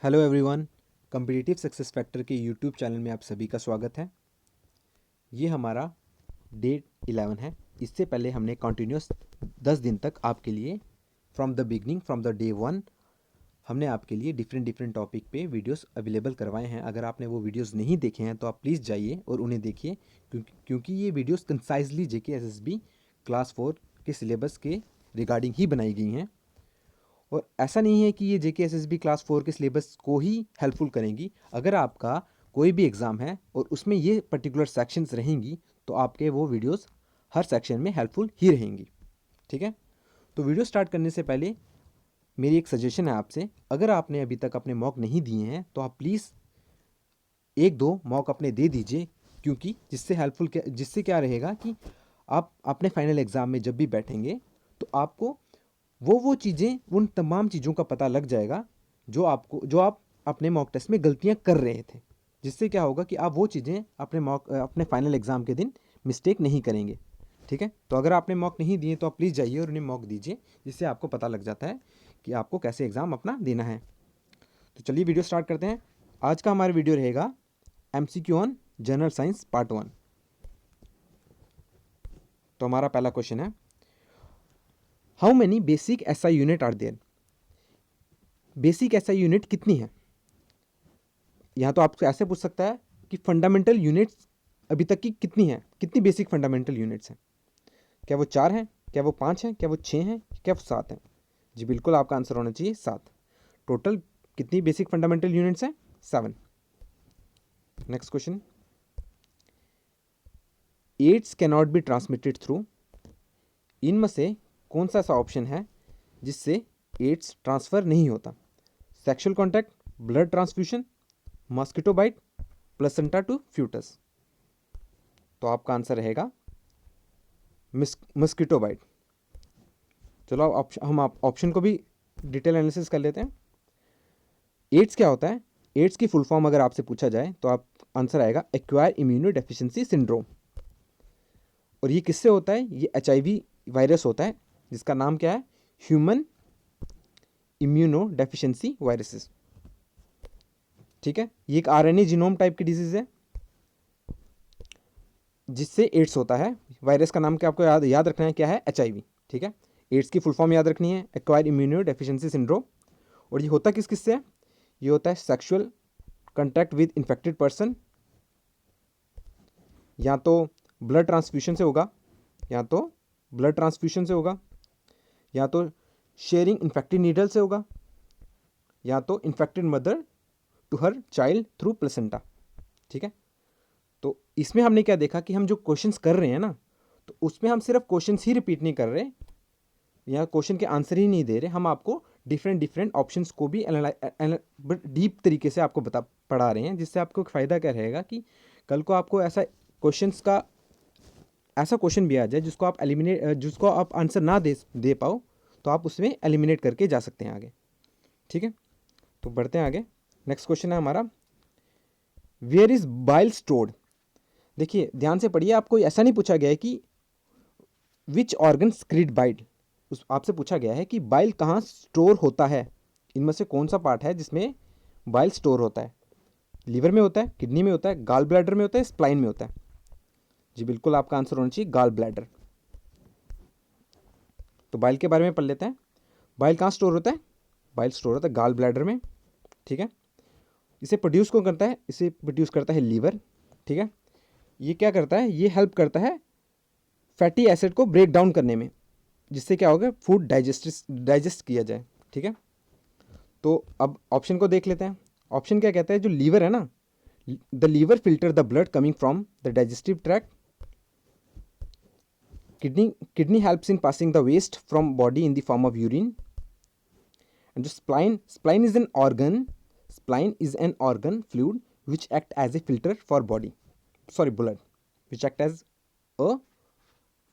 Hello everyone, competitive success factor के YouTube channel में आप सभी का स्वागत है। ये हमारा डे 11 है। इससे पहले हमने कंटिन्यूस 10 दिन तक आपके लिए from the beginning from the day 1 हमने आपके लिए डिफरेंट टॉपिक पे वीडियोस अवेलेबल करवाए हैं। अगर आपने वो वीडियोस नहीं देखे हैं तो आप प्लीज़ जाइए और उन्हें देखिए, क्योंकि ये वीडियोस कंसाइजली जेके एसएसबी क्लास 4 के सिलेबस के रिगार्डिंग ही बनाई गई हैं। और ऐसा नहीं है कि ये जेके एसएसबी क्लास 4 के सिलेबस को ही हेल्पफुल करेंगी। अगर आपका कोई भी एग्ज़ाम है और उसमें ये पर्टिकुलर सेक्शंस रहेंगी तो आपके वो वीडियोस हर सेक्शन में हेल्पफुल ही रहेंगी। ठीक है, तो वीडियो स्टार्ट करने से पहले मेरी एक सजेशन है आपसे, अगर आपने अभी तक अपने मॉक नहीं दिए हैं तो आप प्लीज़ एक दो मॉक अपने दे दीजिए, क्योंकि जिससे क्या रहेगा कि आप अपने फाइनल एग्ज़ाम में जब भी बैठेंगे तो आपको वो चीज़ें, उन तमाम चीज़ों का पता लग जाएगा जो आप अपने मॉक टेस्ट में गलतियां कर रहे थे। जिससे क्या होगा कि आप वो चीज़ें अपने फाइनल एग्ज़ाम के दिन मिस्टेक नहीं करेंगे। ठीक है, तो अगर आपने मॉक नहीं दिए तो आप प्लीज़ जाइए और उन्हें मॉक दीजिए, जिससे आपको पता लग जाता है कि आपको कैसे एग्ज़ाम अपना देना है। तो चलिए वीडियो स्टार्ट करते हैं। आज का हमारा वीडियो रहेगा MCQ on general science part 1। तो हमारा पहला क्वेश्चन है, how many basic SI unit are there. Basic SI unit कितनी है? यहाँ तो आपको ऐसे पूछ सकता है कि फंडामेंटल यूनिट्स अभी तक की कितनी हैं, कितनी बेसिक फंडामेंटल यूनिट्स हैं। क्या वो 4 हैं, क्या वो 5 हैं, क्या वो 6 हैं, क्या वो 7 हैं? जी बिल्कुल, आपका आंसर होना चाहिए 7। टोटल कितनी बेसिक फंडामेंटल यूनिट्स हैं? 7। Next question, AIDS can not be transmitted through. इनमें से कौन सा ऐसा ऑप्शन है जिससे एड्स ट्रांसफ़र नहीं होता? Sexual contact, blood transfusion, mosquito bite, placenta to foetus. तो आपका आंसर रहेगा मस्किटो बाइट। चलो हम ऑप्शन को भी डिटेल एनालिसिस कर लेते हैं। एड्स क्या होता है? एड्स की फुल फॉर्म अगर आपसे पूछा जाए तो आप आंसर आएगा एक्वायर इम्यूनो डेफिशिएंसी सिंड्रोम। और ये किससे होता है? ये HIV वायरस होता है, जिसका नाम क्या है? Human immuno deficiency viruses. ठीक है, ये एक RNA जीनोम टाइप की डिजीज है जिससे एड्स होता है। वायरस का नाम क्या आपको याद रखना है, क्या है? HIV। ठीक है, एड्स की फुल फॉर्म याद रखनी है, एक्वायर्ड इम्यूनो डेफिशिएंसी सिंड्रोम। और ये होता किस से है? ये होता है sexual contact with infected person, या तो ब्लड ट्रांसफ्यूशन से होगा, या तो ब्लड ट्रांसफ्यूशन से होगा, या तो शेयरिंग इन्फेक्टेड नीडल से होगा, या तो infected mother to her child through placenta. ठीक है, तो इसमें हमने क्या देखा कि हम जो क्वेश्चंस कर रहे हैं ना, तो उसमें हम सिर्फ क्वेश्चंस ही रिपीट नहीं कर रहे या क्वेश्चन के आंसर ही नहीं दे रहे, हम आपको डिफरेंट ऑप्शंस को भी डीप तरीके से आपको पढ़ा रहे हैं। जिससे आपको फ़ायदा क्या रहेगा कि कल को आपको ऐसा क्वेश्चन भी आ जाए जिसको आप आंसर ना दे पाओ, तो आप उसमें एलिमिनेट करके जा सकते हैं आगे। ठीक है, तो बढ़ते हैं आगे। नेक्स्ट क्वेश्चन है हमारा, वेयर इज बाइल स्टोर्ड। देखिए ध्यान से पढ़िए, आपको ऐसा नहीं पूछा गया है कि विच ऑर्गन स्क्रीड बाइल। आपसे पूछा गया है कि बाइल कहाँ स्टोर होता है। इनमें से कौन सा पार्ट है जिसमें बाइल स्टोर होता है? लीवर में होता है, किडनी में होता है, गाल ब्लैडर में होता है, स्प्लाइन में होता है? जी बिल्कुल, आपका आंसर होना चाहिए गाल ब्लैडर। तो बाइल के बारे में पढ़ लेते हैं। बाइल कहाँ स्टोर होता है? बाइल स्टोर होता है गाल ब्लैडर में। ठीक है, इसे प्रोड्यूस कौन करता है? इसे प्रोड्यूस करता है लीवर। ठीक है, ये क्या करता है? ये हेल्प करता है फैटी एसिड को ब्रेक डाउन करने में, जिससे क्या होगा? फूड डाइजेस्ट किया जाए। ठीक है, तो अब ऑप्शन को देख लेते हैं। ऑप्शन क्या कहता है? जो लीवर है ना, the liver filter the blood coming from the digestive tract. Kidney helps in passing the waste from body in the form of urine. And जो spleen is an organ fluid which act as a filter for body, sorry blood, which act as a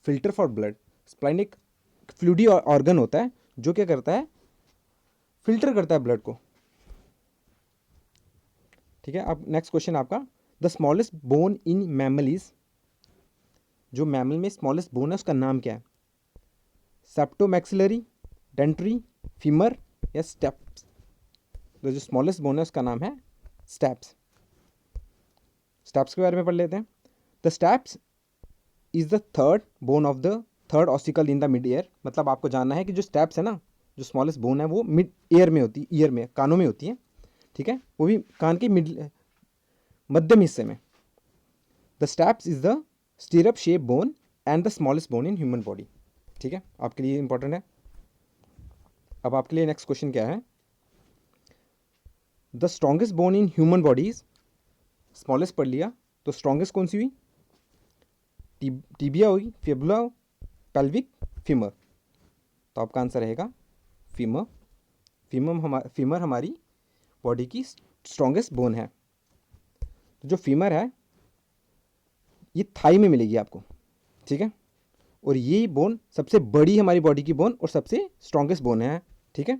filter for blood. Spleen एक फ्लूइडी organ होता है जो क्या करता है? Filter करता है ब्लड को। ठीक है, अब नेक्स्ट क्वेश्चन आपका, the smallest bone in mammal is. जो मैमल में स्मॉलेस्ट बोन है उसका नाम क्या है? सेप्टोमैक्सिलरी, डेंट्री, फीमर या स्टेप्स? तो जो स्मॉलेस्ट बोन है उसका नाम है स्टेप्स। स्टेप्स के बारे में पढ़ लेते हैं। The steps is the third bone of the third ossicle in the mid year. मतलब आपको जानना है कि जो स्टेप्स है ना, जो स्मॉलेस्ट बोन है वो मिड ईयर में होती है, ईयर में, कानों में होती है, ठीक है, वो भी कान के मध्यम हिस्से में। The steps is the स्टीरअप shape bone and the smallest bone in human body. ठीक है, आपके लिए इंपॉर्टेंट है। अब आपके लिए नेक्स्ट क्वेश्चन क्या है, the strongest bone in human bodies, smallest पढ़ लिया, तो स्ट्रॉन्गेस्ट कौन सी हुई, टिबिया हुई, फिबुला, पेल्विक, फीमर। तो आपका आंसर रहेगा फीमर। फीमर हमारी बॉडी की स्ट्रॉन्गेस्ट बोन है। तो जो फीमर है ये थाई में मिलेगी आपको, ठीक है, और ये बोन सबसे बड़ी हमारी बॉडी की बोन और सबसे स्ट्रॉन्गेस्ट बोन है, ठीक है,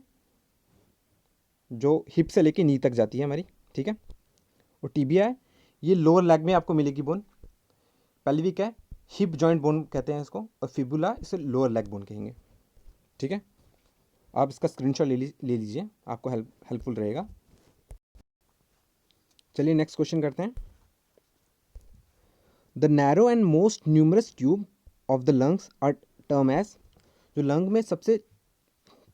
जो हिप से लेके नी तक जाती है हमारी, ठीक है। और टिबिया है, ये लोअर लेग में आपको मिलेगी बोन। पेल्विक है, हिप जॉइंट बोन कहते हैं इसको, और फिबुला इसे लोअर लेग बोन कहेंगे, ठीक है। आप इसका स्क्रीनशॉट ले लीजिए, आपको हेल्पफुल रहेगा। चलिए नेक्स्ट क्वेश्चन करते हैं। The narrow and most numerous tube of the lungs are term as, जो लंग में सबसे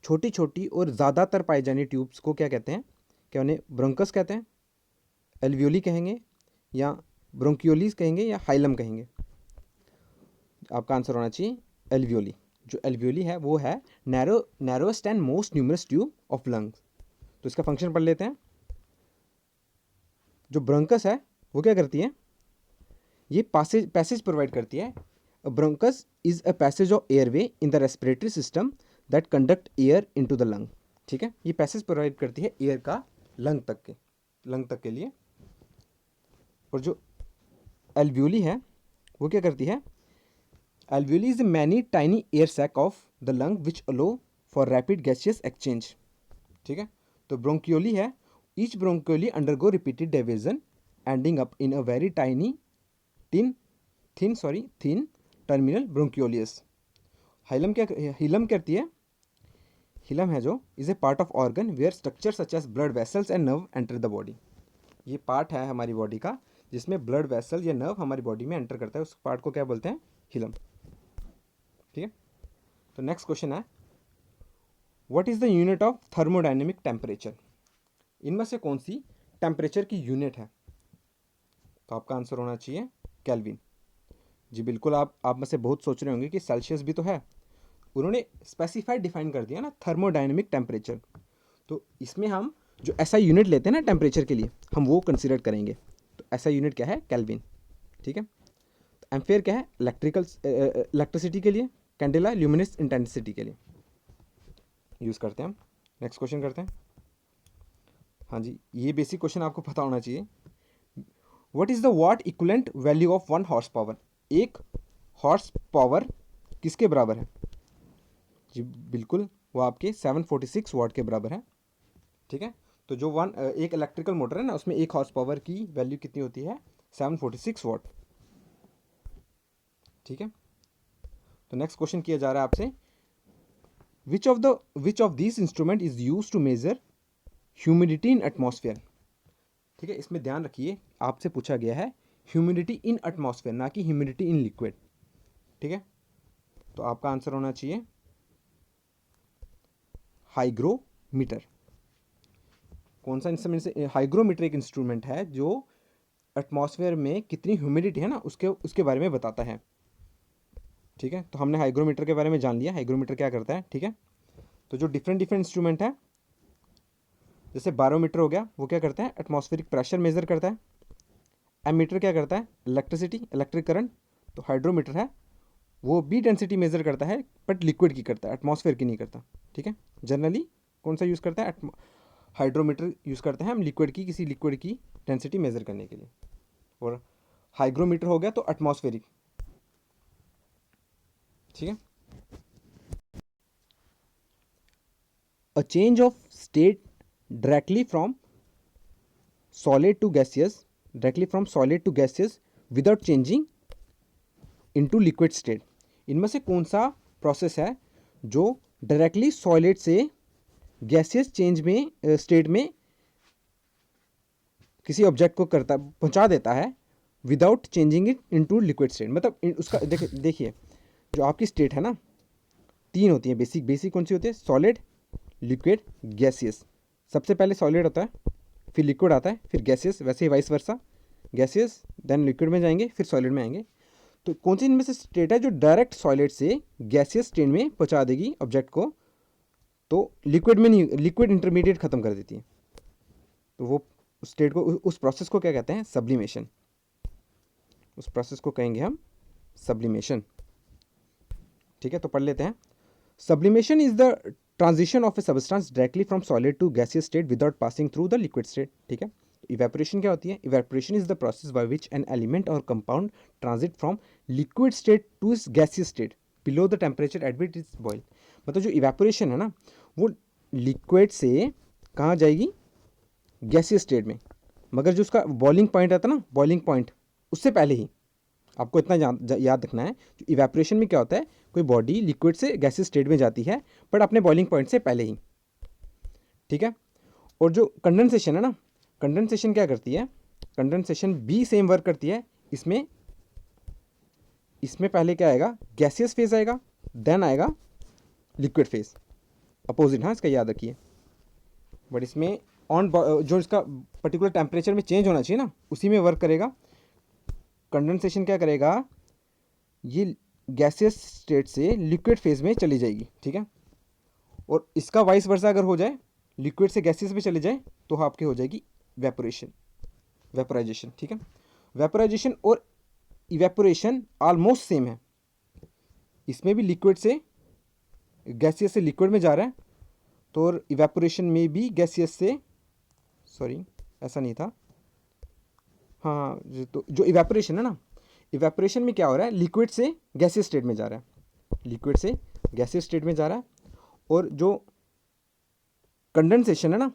छोटी छोटी और ज़्यादातर पाई जाने ट्यूब्स को क्या कहते हैं, क्या उन्हें ब्रोंकस कहते हैं, एल्वियोली कहेंगे, या ब्रोंकियोलीज कहेंगे, या हाइलम कहेंगे। आपका आंसर होना चाहिए एल्वियोली। जो एल्वियोली है वो है narrowest and most numerous tube of lungs. तो इसका फंक्शन पढ़ लेते हैं। जो ब्रोंकस है वो क्या करती है, ये पैसेज प्रोवाइड करती है। Bronchus is a passage of airway in the respiratory system that conduct air into the lung, ठीक है। ये पैसेज प्रोवाइड करती है एयर का लंग तक के लिए। और जो एल्वियोली है वो क्या करती है, alveoli is many tiny air sac of the lung which allow for rapid gaseous exchange, ठीक है। तो ब्रोंकियोली है, each bronchioli undergo repeated division ending up in a very tiny thin terminal bronchiolus. Hilum करती है, hilum है जो is a part of organ where structure such as blood vessels and nerve enter the body. ये part है हमारी body का जिसमें blood vessel या नर्व हमारी बॉडी में एंटर करता है, उस पार्ट को क्या बोलते हैं, हिलम, ठीक है। तो नेक्स्ट क्वेश्चन है, what is the unit of thermodynamic temperature. इनमें से कौन सी टेम्परेचर की यूनिट है। तो आपका आंसर होना चाहिए केल्विन। जी बिल्कुल, आप में से बहुत सोच रहे होंगे कि सेल्सियस भी तो है, उन्होंने स्पेसिफाइड डिफाइन कर दिया ना थर्मोडायनेमिक टेम्परेचर। तो इसमें हम जो ऐसा यूनिट लेते हैं ना टेम्परेचर के लिए, हम वो कंसिडर करेंगे। तो ऐसा यूनिट क्या है, केल्विन, ठीक है। तो एम्पेयर क्या है, इलेक्ट्रिसिटी के लिए, कैंडेला ल्यूमिनस इंटेंसिटी के लिए यूज़ करते हैं हम। नेक्स्ट क्वेश्चन करते हैं। हाँ जी, ये बेसिक क्वेश्चन आपको पता होना चाहिए। What is the what equivalent value of 1 horse power. एक हॉर्स पावर किसके बराबर है। जी बिल्कुल, वो आपके 746 वाट के बराबर है, ठीक है। तो जो एक इलेक्ट्रिकल मोटर है ना, उसमें 1 हॉर्स पावर की वैल्यू कितनी होती है, 746 वाट, ठीक है। तो नेक्स्ट क्वेश्चन किया जा रहा है आपसे, which of this instrument is use to measure humidity in atmosphere. ठीक है, इसमें ध्यान रखिए, आपसे पूछा गया है ह्यूमिडिटी इन एटमॉस्फेयर, ना कि ह्यूमिडिटी इन लिक्विड, ठीक है। तो आपका आंसर होना चाहिए हाइग्रोमीटर। कौन सा इंस्ट्रूमेंट से, हाइग्रोमीटर एक इंस्ट्रूमेंट है जो एटमॉस्फेयर में कितनी ह्यूमिडिटी है ना उसके बारे में बताता है, ठीक है। तो हमने हाइग्रोमीटर के बारे में जान लिया, हाइग्रोमीटर क्या करता है, ठीक है। तो जो डिफरेंट इंस्ट्रूमेंट है, जैसे बारोमीटर हो गया, वो क्या करता है, एटमॉस्फेरिक प्रेशर मेजर करता है। एमीटर क्या करता है, इलेक्ट्रिक करंट। तो हाइड्रोमीटर है, वो भी डेंसिटी मेजर करता है बट लिक्विड की करता है, एटमॉस्फेयर की नहीं करता, ठीक है। जनरली कौन सा यूज़ करता है, हाइड्रोमीटर यूज़ करते हैं हम किसी लिक्विड की डेंसिटी मेजर करने के लिए। और हाइग्रोमीटर हो गया तो एटमॉस्फेरिक, ठीक है। A change of state directly from solid to gaseous without changing into liquid state. इनमें से कौन सा प्रोसेस है जो डायरेक्टली सॉलिड से गैसियस स्टेट में किसी ऑब्जेक्ट को करता पहुंचा देता है without changing it into liquid state. मतलब उसका देखिए जो आपकी स्टेट है ना, तीन होती है बेसिक। बेसिक कौन सी होती है? Solid, liquid, gaseous. सबसे पहले सॉलिड होता है, फिर लिक्विड आता है, फिर गैसियस, वैसे ही vice versa, gaseous then liquid में जाएंगे, फिर सॉलिड में आएंगे। तो कौन सी इनमें से स्टेट है जो डायरेक्ट सॉलिड से गैसियस स्टेट में पहुंचा देगी ऑब्जेक्ट को, तो लिक्विड में नहीं, लिक्विड इंटरमीडिएट खत्म कर देती है। तो वो स्टेट को, उस प्रोसेस को क्या कहते हैं? सब्लिमेशन। उस प्रोसेस को कहेंगे हम सब्लिमेशन। ठीक है, तो पढ़ लेते हैं। Sublimation is the transition of a substance directly from solid to gaseous state without passing through the liquid state. ठीक है, इवेपोरेशन क्या होती है? Evaporation is the process by which an element or compound transit from liquid state to is gaseous state below the temperature at which is boil. मतलब जो evaporation है ना, वो लिक्विड से कहाँ जाएगी? गैसियस स्टेट में। मगर जो उसका बॉइलिंग पॉइंट आता है ना, बॉइलिंग पॉइंट, उससे पहले ही आपको इतना याद रखना है। इवेपोरेशन में क्या होता है? कोई बॉडी लिक्विड से गैसियस स्टेट में जाती है बट अपने बॉइलिंग पॉइंट से पहले ही। ठीक है, और जो कंडेंसेशन है ना, कंडेंसेशन क्या करती है? कंडेंसेशन भी सेम वर्क करती है। इसमें पहले क्या आएगा? गैसियस फेज आएगा, देन आएगा लिक्विड फेज, अपोजिट। हाँ, इसका याद रखिए। बट इसमें ऑन जो इसका पर्टिकुलर टेम्परेचर में चेंज होना चाहिए ना, उसी में वर्क करेगा। कंडेंसेशन क्या करेगा? ये गैसियस स्टेट से लिक्विड फेज में चली जाएगी। ठीक है, और इसका वाइस वर्सा अगर हो जाए, लिक्विड से गैसियस में चले जाए, तो आपकी हो जाएगी वेपोरेशन, वेपोराइजेशन। ठीक है, वेपोराइजेशन और इवेपोरेशन ऑलमोस्ट सेम है। इसमें भी लिक्विड से गैसियस से लिक्विड में जा रहा है, तो और इवेपोरेशन में भी गैसियस से, सॉरी ऐसा नहीं था, हाँ, तो जो इवेपोरेशन है ना, इवेपोरेशन में क्या हो रहा है? लिक्विड से गैसियस स्टेट में जा रहा है, लिक्विड से गैसियस स्टेट में जा रहा है। और जो कंडेंसेशन है ना,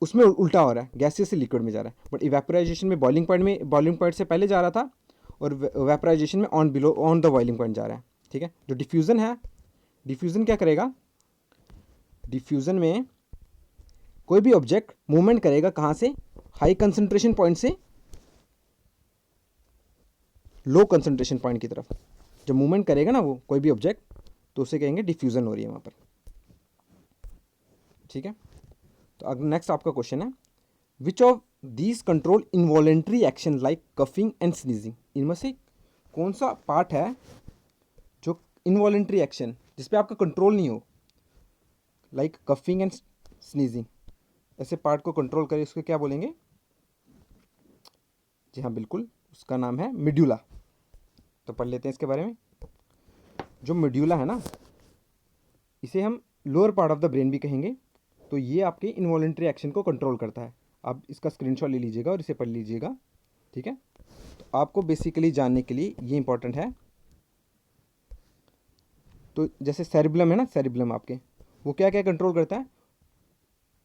उसमें उल्टा हो रहा है, गैसियस से लिक्विड में जा रहा है। बट इवेपोराइजेशन में बॉइलिंग पॉइंट से पहले जा रहा था, और वेपोराइजेशन में ऑन द बॉइलिंग पॉइंट जा रहा है। ठीक है, जो डिफ्यूज़न है, डिफ्यूज़न क्या करेगा? डिफ्यूज़न में कोई भी ऑब्जेक्ट मूवमेंट करेगा, कहाँ से? हाई कंसंट्रेशन पॉइंट से लो कंसंट्रेशन पॉइंट की तरफ जब मूवमेंट करेगा ना वो कोई भी ऑब्जेक्ट, तो उसे कहेंगे डिफ्यूज़न हो रही है वहाँ पर। ठीक है, तो अगर नेक्स्ट आपका क्वेश्चन है, which of these control involuntary action like coughing and sneezing. इनमें से कौन सा पार्ट है जो इनवॉलेंट्री एक्शन, जिस पे आपका कंट्रोल नहीं हो, लाइक कफिंग एंड स्नीजिंग, ऐसे पार्ट को कंट्रोल करे, उसको क्या बोलेंगे? जी हाँ, बिल्कुल, उसका नाम है मेड्यूला। तो पढ़ लेते हैं इसके बारे में। जो मेड्यूला है ना, इसे हम lower part of the brain भी कहेंगे। तो ये आपके इनवॉलेंट्री एक्शन को कंट्रोल करता है। आप इसका स्क्रीनशॉट ले लीजिएगा और इसे पढ़ लीजिएगा। ठीक है, तो आपको बेसिकली जानने के लिए ये इंपॉर्टेंट है। तो जैसे सेरिब्लम है ना, सेरिब्लम आपके, वो क्या क्या कंट्रोल करता है?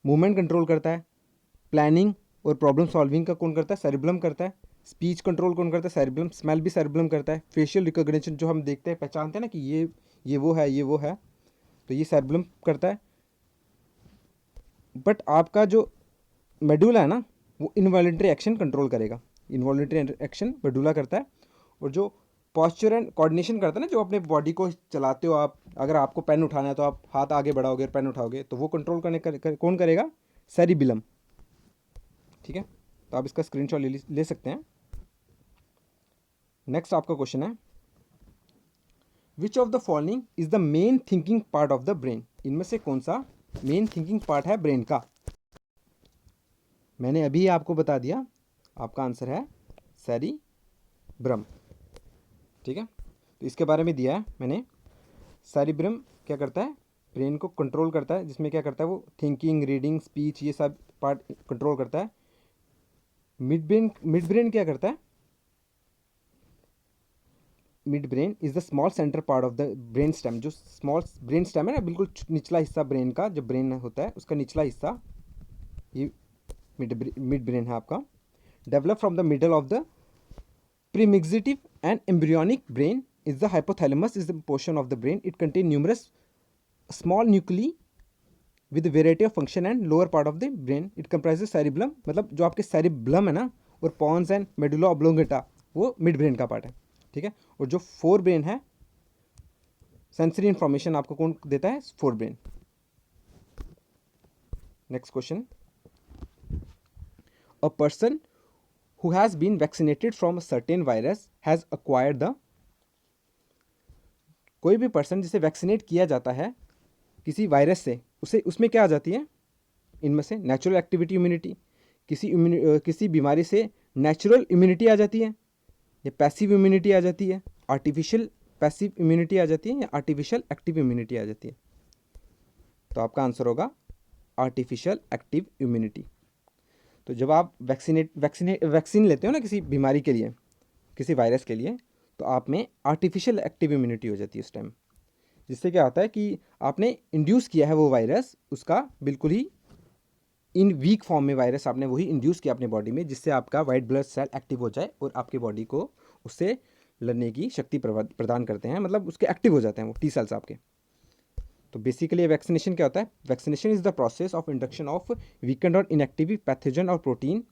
मूवमेंट कंट्रोल करता है, प्लानिंग और प्रॉब्लम सॉल्विंग का कौन करता है? सेरिब्लम करता है। स्पीच कंट्रोल कौन करता है? सेरिब्लम। स्मेल भी सेरिब्लम करता है। फेशियल रिकॉग्निशन जो हम देखते हैं, पहचानते हैं ना कि ये वो है, ये वो है, तो ये सेरिब्लम करता है। बट आपका जो मेडुला है ना, वो इनवॉलेंट्री एक्शन कंट्रोल करेगा। इनवॉलेंट्री एक्शन मेडुला करता है। और जो पॉस्चर एंड कोऑर्डिनेशन करता है ना, जो अपने बॉडी को चलाते हो आप, अगर आपको पेन उठाना है तो आप हाथ आगे बढ़ाओगे और पेन उठाओगे, तो वो कंट्रोल कौन करेगा? सेरिबिलम। ठीक है, तो आप इसका स्क्रीनशॉट ले सकते हैं। नेक्स्ट आपका क्वेश्चन है, which of the following is the main thinking part of the brain. इनमें से कौन सा मेन थिंकिंग पार्ट है ब्रेन का? मैंने अभी आपको बता दिया, आपका आंसर है सेरिब्रम। ठीक है, तो इसके बारे में दिया है मैंने। सेरिब्रम क्या करता है? ब्रेन को कंट्रोल करता है, जिसमें क्या करता है वो? थिंकिंग, रीडिंग, स्पीच, ये सब पार्ट कंट्रोल करता है। मिड ब्रेन क्या करता है? Mid brain is the small centre part of the brain stem. जो स्मॉल ब्रेन स्टेम है ना, बिल्कुल निचला हिस्सा ब्रेन का, जो ब्रेन होता है उसका निचला हिस्सा, ये मिड ब्रेन है आपका। Develop from the middle of the primitive and embryonic brain is the hypothalamus is the portion of the brain. It contains numerous small nuclei with variety of function and lower part of the brain. It comprises cerebellum, मतलब जो आपके cerebellum है ना, और Pond's and medulla oblongata वो mid brain का part है, ठीक है। और जो फोर ब्रेन है, सेंसरी इंफॉर्मेशन आपको कौन देता है? Fore brain. Next question, a person who has been vaccinated from a certain virus has acquired the, कोई भी पर्सन जिसे वैक्सीनेट किया जाता है किसी वायरस से, उसे उसमें क्या आ जाती है? इनमें से नेचुरल एक्टिविटी इम्यूनिटी, किसी बीमारी से नेचुरल इम्यूनिटी आ जाती है, या पैसिव इम्यूनिटी आ जाती है, आर्टिफिशियल पैसिव इम्यूनिटी आ जाती है, या आर्टिफिशियल एक्टिव इम्यूनिटी आ जाती है। तो आपका आंसर होगा आर्टिफिशियल एक्टिव इम्यूनिटी। तो जब आप वैक्सीन लेते हो ना किसी बीमारी के लिए, किसी वायरस के लिए, तो आप में आर्टिफिशियल एक्टिव इम्यूनिटी हो जाती है उस टाइम, जिससे क्या होता है कि आपने इंड्यूस किया है वो वायरस, उसका बिल्कुल ही इन वीक फॉर्म में वायरस आपने वही इंड्यूस किया अपने बॉडी में, जिससे आपका वाइट ब्लड सेल एक्टिव हो जाए और आपकी बॉडी को उससे लड़ने की शक्ति प्रदान करते हैं, मतलब उसके एक्टिव हो जाते हैं वो टी सेल्स आपके। तो बेसिकली वैक्सीनेशन क्या होता है? Vaccination is the process of induction of weakened or inactive pathogen or protein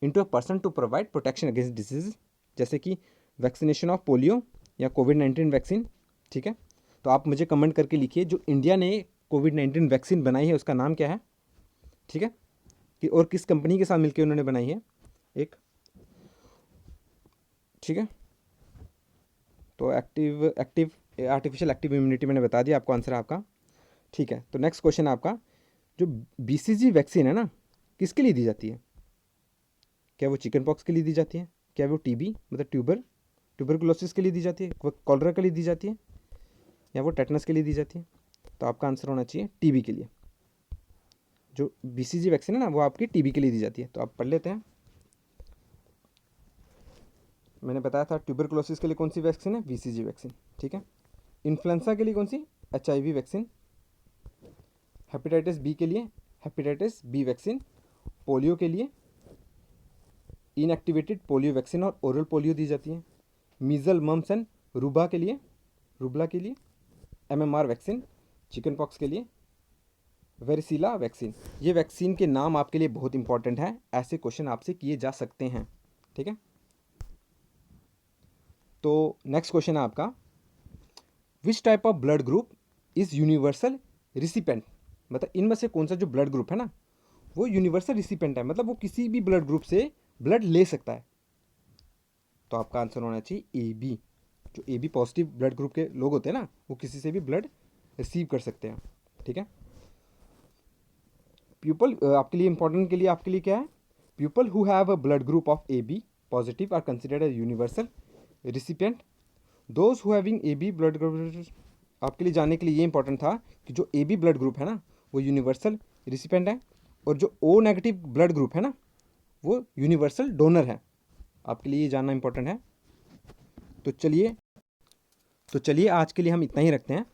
into a person to provide protection against disease, जैसे कि वैक्सीनेशन ऑफ पोलियो या कोविड-19 वैक्सीन, ठीक है। तो आप मुझे कमेंट करके लिखिए जो इंडिया ने कोविड-19 वैक्सीन बनाई है उसका नाम क्या है, ठीक है, कि और किस कंपनी के साथ मिलकर उन्होंने बनाई है एक, ठीक है। तो आर्टिफिशियल एक्टिव इम्यूनिटी मैंने बता दिया, आपको आंसर है आपका, ठीक है। तो नेक्स्ट क्वेश्चन है आपका, जो BCG वैक्सीन है ना, किसके लिए दी जाती है? क्या वो चिकन पॉक्स के लिए दी जाती है? क्या वो TB मतलब ट्यूबरकुलोसिस के लिए दी जाती है? वो कॉलरा के लिए दी जाती है? या वो टेटनस के लिए दी जाती है? तो आपका आंसर होना चाहिए TB के लिए। जो BCG वैक्सीन है ना, वो आपकी TB के लिए दी जाती है। तो आप पढ़ लेते हैं। मैंने बताया था ट्यूबरकुलोसिस के लिए कौन सी वैक्सीन है? BCG वैक्सीन, ठीक है। इन्फ्लुएंजा के लिए कौन सी? HIV vaccine. हेपेटाइटिस B के लिए हेपेटाइटिस B वैक्सीन। पोलियो के लिए इनएक्टिवेटेड पोलियो वैक्सीन और ओरल पोलियो दी जाती है। मीजल मम्स एंड रूबला के लिए MMR वैक्सीन। चिकन पॉक्स के लिए वेरिसिला वैक्सीन। ये वैक्सीन के नाम आपके लिए बहुत इंपॉर्टेंट है, ऐसे क्वेश्चन आपसे किए जा सकते हैं, ठीक है। तो नेक्स्ट क्वेश्चन है आपका, which type of blood group is universal recipient, मतलब इनमें से कौन सा जो ब्लड ग्रुप है ना वो यूनिवर्सल रिसिपेंट है, मतलब वो किसी भी ब्लड ग्रुप से ब्लड ले सकता है। तो आपका आंसर होना चाहिए AB। जो AB पॉजिटिव ब्लड ग्रुप के लोग होते हैं ना, वो किसी से भी ब्लड रिसीव कर सकते हैं, ठीक है। पीपल आपके लिए इंपॉर्टेंट के लिए आपके लिए क्या है? People who have a blood group of AB positive are considered as universal recipient. Those who having AB blood group, आपके लिए जानने के लिए ये इंपॉर्टेंट था कि जो AB ब्लड ग्रुप है ना वो यूनिवर्सल रिसिपिएंट है, और जो O नेगेटिव ब्लड ग्रुप है ना वो यूनिवर्सल डोनर है। आपके लिए ये जानना इंपॉर्टेंट है। तो चलिए आज के लिए हम इतना ही रखते हैं,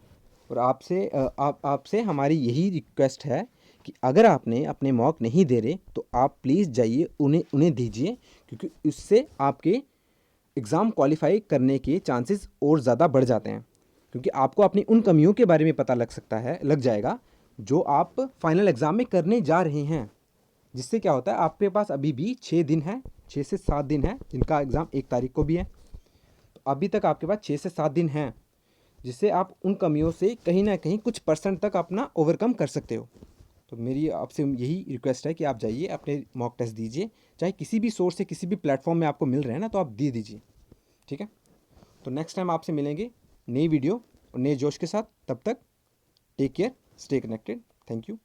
और आपसे हमारी यही रिक्वेस्ट है कि अगर आपने अपने मॉक नहीं दे रहे तो आप प्लीज़ जाइए उन्हें दीजिए, क्योंकि उससे आपके एग्ज़ाम क्वालिफाई करने के चांसेस और ज़्यादा बढ़ जाते हैं, क्योंकि आपको अपनी उन कमियों के बारे में पता लग जाएगा जो आप फाइनल एग्ज़ाम में करने जा रहे हैं, जिससे क्या होता है आपके पास अभी भी 6 दिन है, 6 से 7 दिन है, जिनका एग्ज़ाम 1 तारीख को भी है। तो अभी तक आपके पास 6 से 7 दिन हैं, जिससे आप उन कमियों से कहीं ना कहीं कुछ % तक अपना ओवरकम कर सकते हो। तो मेरी आपसे यही रिक्वेस्ट है कि आप जाइए अपने मॉक टेस्ट दीजिए, चाहे किसी भी सोर्स से किसी भी प्लेटफॉर्म में आपको मिल रहे हैं ना, तो आप दे दीजिए, ठीक है। तो नेक्स्ट टाइम आपसे मिलेंगे नई वीडियो और नए जोश के साथ। तब तक take care, stay connected, thank you.